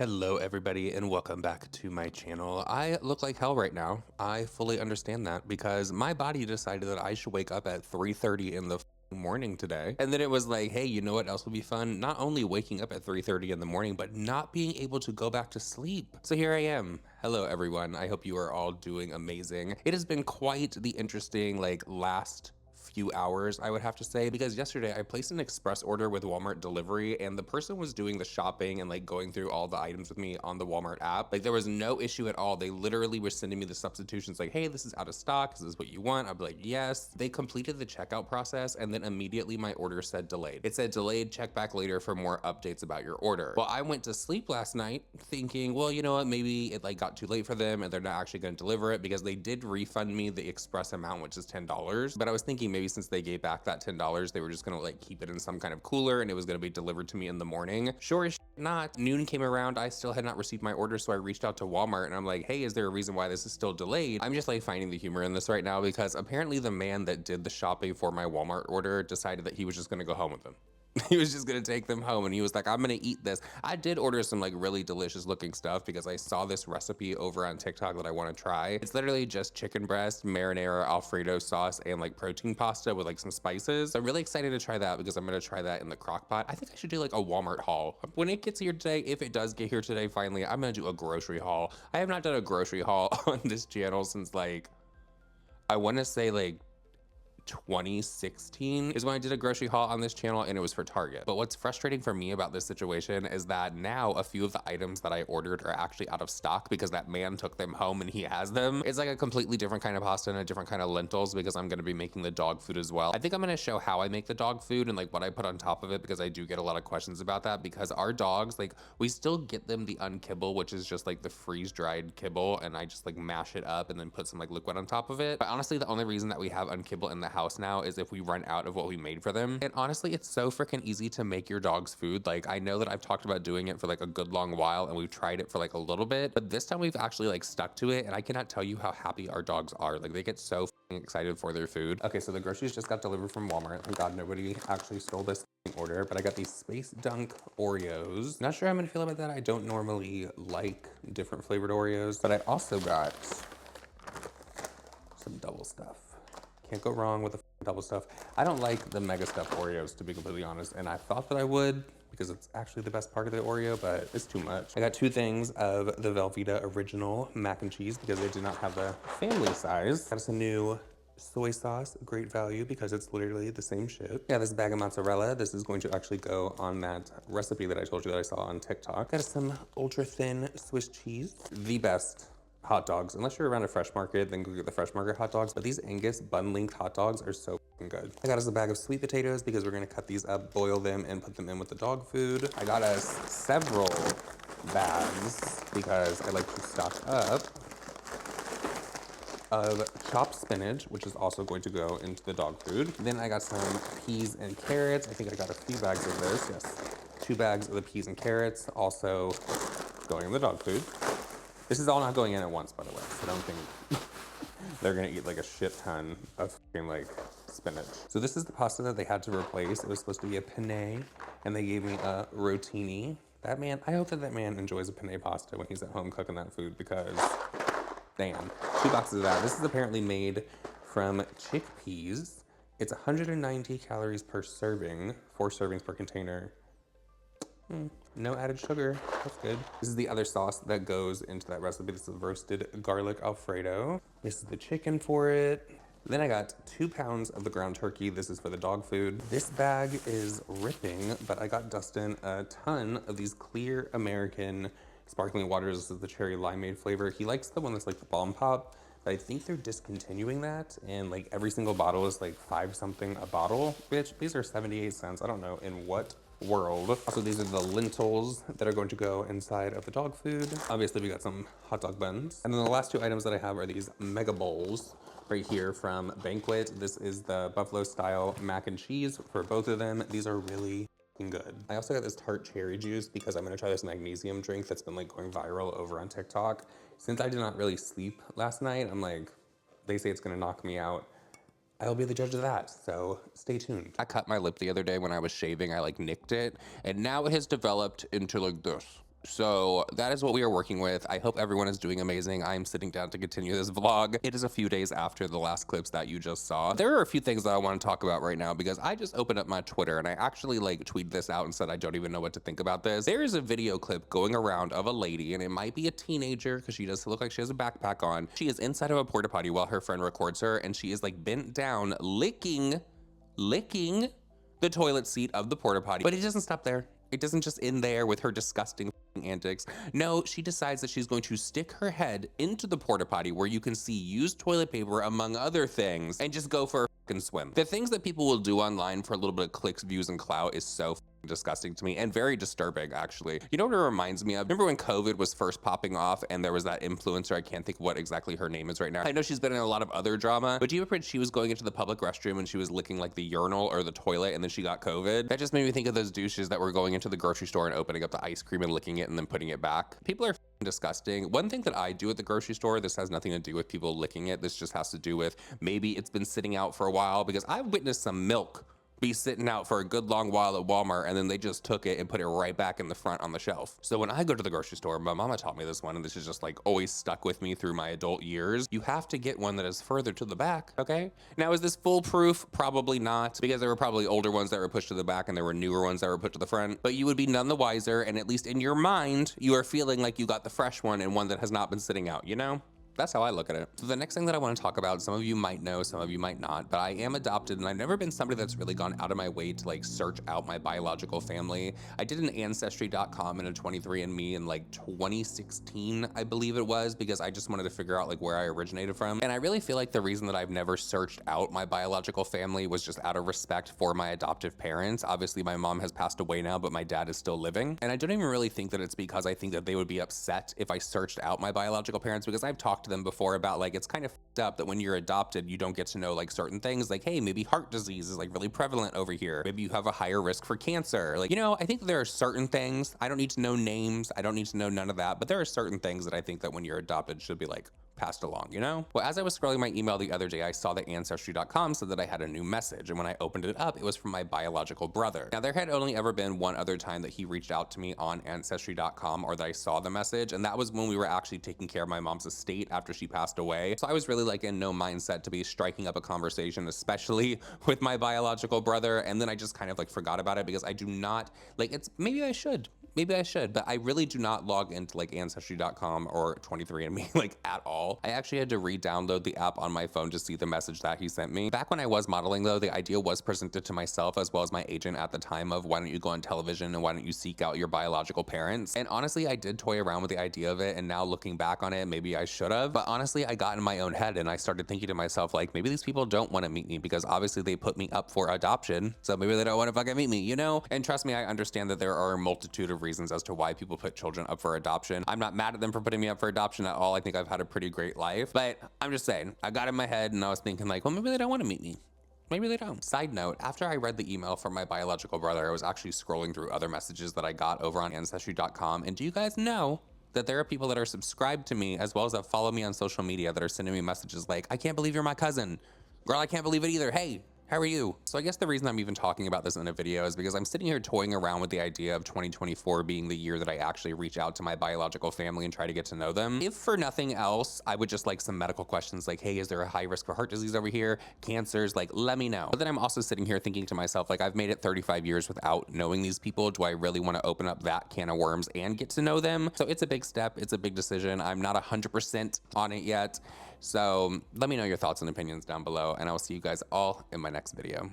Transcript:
Hello everybody and welcome back to my channel. I look like hell right now. I fully understand that because my body decided that I should wake up at 3:30 in the morning today. And then it was like, hey, you know what else would be fun? Not only waking up at 3:30 in the morning, but not being able to go back to sleep. So here I am. Hello everyone. I hope you are all doing amazing. It has been quite the interesting last few hours, I would have to say, because yesterday I placed an express order with Walmart delivery and the person was doing the shopping and going through all the items with me on the Walmart app. There was no issue at all. They literally were sending me the substitutions hey, this is out of stock. Is this what you want? I'd be like, yes. They completed the checkout process and then immediately my order said delayed. It said delayed, check back later for more updates about your order. Well, I went to sleep last night thinking, well, you know what, maybe it got too late for them and they're not actually going to deliver it because they did refund me the express amount, which is $10. But I was thinking maybe since they gave back that $10, they were just gonna keep it in some kind of cooler and it was gonna be delivered to me in the morning. Sure as not, noon came around, I still had not received my order, so I reached out to Walmart and I'm like, hey, is there a reason why this is still delayed? I'm just finding the humor in this right now because apparently the man that did the shopping for my Walmart order decided that he was just gonna go home with them. He was just gonna take them home and he was like, I'm gonna eat this. I did order some really delicious looking stuff because I saw this recipe over on TikTok that I wanna try. It's literally just chicken breast, marinara, Alfredo sauce, and protein pasta with some spices. So I'm really excited to try that because I'm gonna try that in the crock pot. I think I should do a Walmart haul. When it gets here today, if it does get here today, finally, I'm gonna do a grocery haul. I have not done a grocery haul on this channel since I wanna say 2016 is when I did a grocery haul on this channel and it was for Target. But what's frustrating for me about this situation is that now a few of the items that I ordered are actually out of stock because that man took them home and he has them. It's a completely different kind of pasta and a different kind of lentils because I'm gonna be making the dog food as well. I think I'm gonna show how I make the dog food and what I put on top of it because I do get a lot of questions about that because our dogs, we still get them the unkibble, which is just the freeze-dried kibble, and I just mash it up and then put some liquid on top of it. But honestly, the only reason that we have unkibble in the house now is if we run out of what we made for them. And honestly, it's so freaking easy to make your dog's food. I know that I've talked about doing it for a good long while and we've tried it for a little bit, but this time we've actually stuck to it and I cannot tell you how happy our dogs are. They get so excited for their food. Okay, so the groceries just got delivered from Walmart. Thank God nobody actually stole this order, but I got these Space Dunk Oreos. Not sure how I'm gonna feel about that. I don't normally like different flavored Oreos, but I also got some double stuff. Can't go wrong with the double stuff. I don't like the mega stuff Oreos, to be completely honest, and I thought that I would because it's actually the best part of the Oreo, but it's too much. I got 2 things of the Velveeta original mac and cheese because they did not have the family size. Got us a new soy sauce, great value because it's literally the same shit. Yeah, this bag of mozzarella. This is going to actually go on that recipe that I told you that I saw on TikTok. Got us some ultra thin Swiss cheese, the best hot dogs. Unless you're around a Fresh Market, then go get the Fresh Market hot dogs. But these Angus bun-linked hot dogs are so good. I got us a bag of sweet potatoes because we're gonna cut these up, boil them, and put them in with the dog food. I got us several bags because I like to stock up of chopped spinach, which is also going to go into the dog food. Then I got some peas and carrots. I think I got a few bags of this, yes. 2 bags of the peas and carrots, also going in the dog food. This is all not going in at once, by the way, so don't think they're gonna eat a shit ton of spinach. So this is the pasta that they had to replace. It was supposed to be a penne, and they gave me a rotini. That man, I hope that that man enjoys a penne pasta when he's at home cooking that food because, damn. 2 boxes of that. This is apparently made from chickpeas. It's 190 calories per serving, 4 servings per container. No added sugar, that's good. This is the other sauce that goes into that recipe. This is roasted garlic Alfredo. This is the chicken for it. Then I got 2 pounds of the ground turkey. This is for the dog food. This bag is ripping, but I got Dustin a ton of these clear American sparkling waters. This is the cherry limeade flavor. He likes the one that's the bomb pop, but I think they're discontinuing that, and every single bottle is 5 something a bottle. Bitch, these are 78 cents. I don't know in what world. Also, these are the lentils that are going to go inside of the dog food. Obviously, we got some hot dog buns. And then the last 2 items that I have are these mega bowls right here from Banquet. This is the buffalo style mac and cheese for both of them. These are really good. I also got this tart cherry juice because I'm gonna try this magnesium drink that's been going viral over on TikTok. Since I did not really sleep last night, I'm they say it's gonna knock me out. I'll be the judge of that, so stay tuned. I cut my lip the other day when I was shaving. I nicked it, and now it has developed into this. So that is what we are working with. I hope everyone is doing amazing. I'm sitting down to continue this vlog. It is a few days after the last clips that you just saw. There are a few things that I want to talk about right now because I just opened up my Twitter and I actually like tweeted this out and said I don't even know what to think about this. There is a video clip going around of a lady, and it might be a teenager because she does look like she has a backpack on. She is inside of a porta potty while her friend records her, and she is like bent down licking the toilet seat of the porta potty. But it doesn't stop there. It doesn't just end there with her disgusting antics. No, she decides that she's going to stick her head into the porta potty where you can see used toilet paper among other things and just go for a fucking swim. The things that people will do online for a little bit of clicks, views, and clout is so disgusting to me and very disturbing, actually. You know what it reminds me of? Remember when COVID was first popping off and there was that influencer, I can't think what exactly her name is right now. I know she's been in a lot of other drama, but do you remember she was going into the public restroom and she was licking like the urinal or the toilet and then she got COVID? That just made me think of those douches that were going into the grocery store and opening up the ice cream and licking it and then putting it back. People are disgusting. One thing that I do at the grocery store, this has nothing to do with people licking it. This just has to do with maybe it's been sitting out for a while, because I've witnessed some milk be sitting out for a good long while at Walmart, and then they just took it and put it right back in the front on the shelf. So when I go to the grocery store, my mama taught me this one, and this is just like always stuck with me through my adult years. You have to get one that is further to the back, okay? Now, is this foolproof? Probably not, because there were probably older ones that were pushed to the back and there were newer ones that were put to the front, but you would be none the wiser, and at least in your mind, you are feeling like you got the fresh one and one that has not been sitting out, you know? That's how I look at it. So the next thing that I want to talk about, some of you might know, some of you might not, but I am adopted, and I've never been somebody that's really gone out of my way to like search out my biological family. I did an ancestry.com and a 23andMe in like 2016, I believe it was, because I just wanted to figure out like where I originated from. And I really feel like the reason that I've never searched out my biological family was just out of respect for my adoptive parents. Obviously my mom has passed away now, but my dad is still living. And I don't even really think that it's because I think that they would be upset if I searched out my biological parents, because I've talked to them before about like, it's kind of fucked up that when you're adopted, you don't get to know like certain things, like, hey, maybe heart disease is like really prevalent over here. Maybe you have a higher risk for cancer. Like, you know, I think there are certain things, I don't need to know names, I don't need to know none of that, but there are certain things that I think that when you're adopted should be like passed along, you know? Well, as I was scrolling my email the other day, I saw that ancestry.com said that I had a new message. And when I opened it up, it was from my biological brother. Now, there had only ever been one other time that he reached out to me on ancestry.com, or that I saw the message. And that was when we were actually taking care of my mom's estate after she passed away. So I was really like in no mindset to be striking up a conversation, especially with my biological brother. And then I just kind of like forgot about it, because I do not like, it's maybe I should, but I really do not log into like ancestry.com or 23andMe like at all. I actually had to re-download the app on my phone to see the message that he sent me. Back when I was modeling though, the idea was presented to myself as well as my agent at the time of, why don't you go on television and why don't you seek out your biological parents? And honestly, I did toy around with the idea of it, and now looking back on it, maybe I should have. But honestly, I got in my own head and I started thinking to myself, like, maybe these people don't want to meet me because obviously they put me up for adoption. So maybe they don't want to fucking meet me, you know? And trust me, I understand that there are a multitude of reasons as to why people put children up for adoption. I'm not mad at them for putting me up for adoption at all. I think I've had a pretty great life, but I'm just saying, I got in my head and I was thinking like, well, maybe they don't want to meet me. Maybe they don't. Side note, after I read the email from my biological brother, I was actually scrolling through other messages that I got over on ancestry.com. And do you guys know that there are people that are subscribed to me as well as that follow me on social media that are sending me messages like, I can't believe you're my cousin. Girl, I can't believe it either. Hey, how are you? So I guess the reason I'm even talking about this in a video is because I'm sitting here toying around with the idea of 2024 being the year that I actually reach out to my biological family and try to get to know them. If for nothing else, I would just like some medical questions like, hey, is there a high risk for heart disease over here? Cancers, like, let me know. But then I'm also sitting here thinking to myself, like, I've made it 35 years without knowing these people. Do I really want to open up that can of worms and get to know them? So it's a big step. It's a big decision. I'm not 100% on it yet. So let me know your thoughts and opinions down below, and I will see you guys all in my next video.